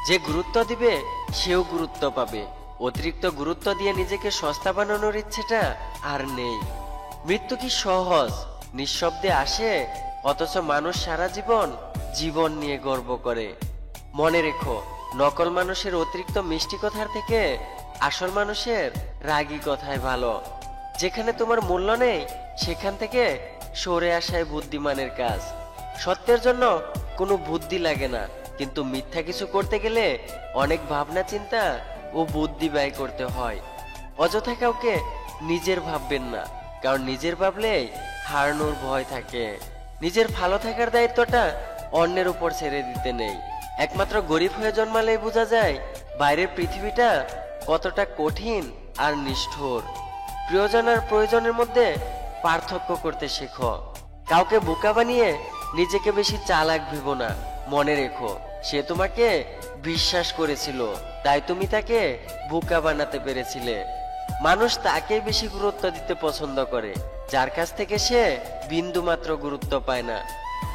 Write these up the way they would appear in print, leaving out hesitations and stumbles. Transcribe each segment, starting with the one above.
যে গুরুত্ব দিবে সেও গুরুত্ব পাবে। অতিরিক্ত গুরুত্ব দিয়ে নিজেকে সস্তা বানানোর ইচ্ছেটা আর নেই। মৃত্যু কি সহজ নিঃশব্দে আসে, অথচ মানুষ সারা জীবন জীবন নিয়ে গর্ব করে। মনে রেখো, নকল মানুষের অতিরিক্ত মিষ্টি কথার থেকে আসল মানুষের রাগী কথাই ভালো। যেখানে তোমার মূল্য নেই সেখান থেকে সরে আসাই বুদ্ধিমানের কাজ। সত্যের জন্য কোনো বুদ্ধি লাগে না, কিন্তু মিথ্যা কিছু করতে গেলে অনেক ভাবনা চিন্তা ও বুদ্ধি ব্যয় করতে হয়। অযথা কাউকে নিজের ভাববেন না, কারণ নিজের ভাবলেই হারানোর ভয় থাকে। নিজের ভালো থাকার দায়িত্বটা অন্যের উপর ছেড়ে দিতে নেই। একমাত্র গরিব হয়ে জন্মালেই বোঝা যায় বাইরের পৃথিবীটা কতটা কঠিন আর নিষ্ঠুর। প্রিয়জন আর প্রয়োজনের মধ্যে পার্থক্য করতে শেখো। কাউকে বোকা বানিয়ে নিজেকে বেশি চালাক ভেবো না। মনে রেখো, সে তোমাকে বিশ্বাস করেছিল, তাই তুমি তাকে বোকা বানাতে পেরেছিলে। মানুষ তাকেই বেশি গুরুত্ব দিতে পছন্দ করে যার কাছ থেকে সে বিন্দু মাত্র গুরুত্ব পায় না।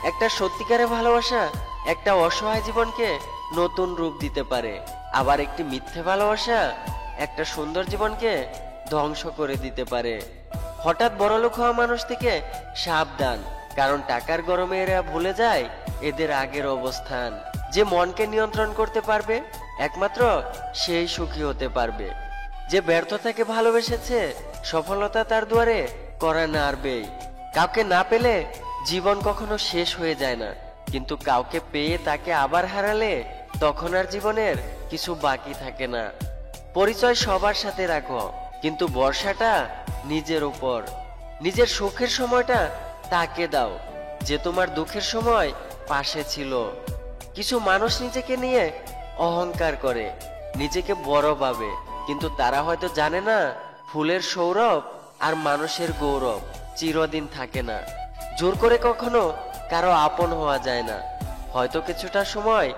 একটা সত্যিকারের ভালোবাসা একটা অসহায় জীবনকে নতুন রূপ দিতে পারে, আবার একটি মিথ্যে ভালোবাসা একটা সুন্দর জীবনকে ধ্বংস করে দিতে পারে। হঠাৎ বড়লোক হওয়া মানুষ থেকে সাবধান, কারণ টাকার গরমে এরা ভুলে যায় এদের আগের অবস্থান। যে মনকে নিয়ন্ত্রণ করতে পারবে একমাত্র সেই সুখী হতে পারবে। যে ব্যর্থতাকে ভালোবেসেছে সফলতা তার দুয়ারে করা নাড়বেই। কাউকে না পেলে জীবন কখনো শেষ হয়ে যায় না, কিন্তু কাউকে পেয়ে তাকে আবার হারালে তখন আর জীবনের কিছু বাকি থাকে না। পরিচয় সবার সাথে রাখো, কিন্তু ভরসাটা নিজের উপর। নিজের সুখের সময়টা তাকে দাও যে তোমার দুঃখের সময় পাশে ছিল। কিছু মানুষ নিজেকে নিয়ে অহংকার করে, নিজেকে বড় ভাবে, কিন্তু তারা হয়তো জানে না ফুলের সৌরভ আর মানুষের গৌরব চিরদিন থাকে না। জোর করে কখনো কারো আপন হওয়া যায় না, হয়তো কিছুটা সময়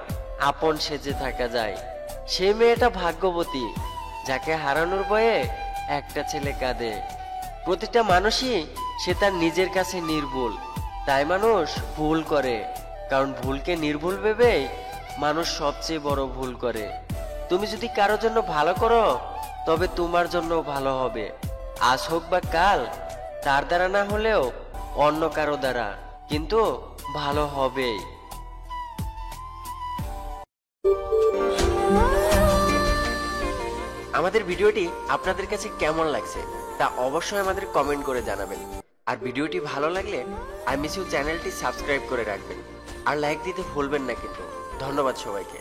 আপন সেজে থাকা যায়। সেই মেয়েটা ভাগ্যবতী যাকে হারানোর ভয়ে একটা ছেলে কাঁদে। প্রতিটা মানুষই সে তার নিজের কাছে নির্ভুল, তাই মানুষ ভুল করে, কারণ ভুলকে নির্ভুল ভেবেই মানুষ সবচেয়ে বড় ভুল করে। তুমি যদি কারোর জন্য ভালো করো তবে তোমার জন্য ভালো হবে, আজ হোক বা কাল, তার দ্বারা না হলেও অন্য কারো দ্বারা, কিন্তু ভালো হবেই। আমাদের ভিডিওটি আপনাদের কাছে কেমন লাগছে তা অবশ্যই আমাদের কমেন্ট করে জানাবেন। আর ভিডিওটি ভালো লাগলে আই মিস ইউ চ্যানেলটি সাবস্ক্রাইব করে রাখবেন, আর লাইক দিতে ভুলবেন না কিন্তু। ধন্যবাদ সবাইকে।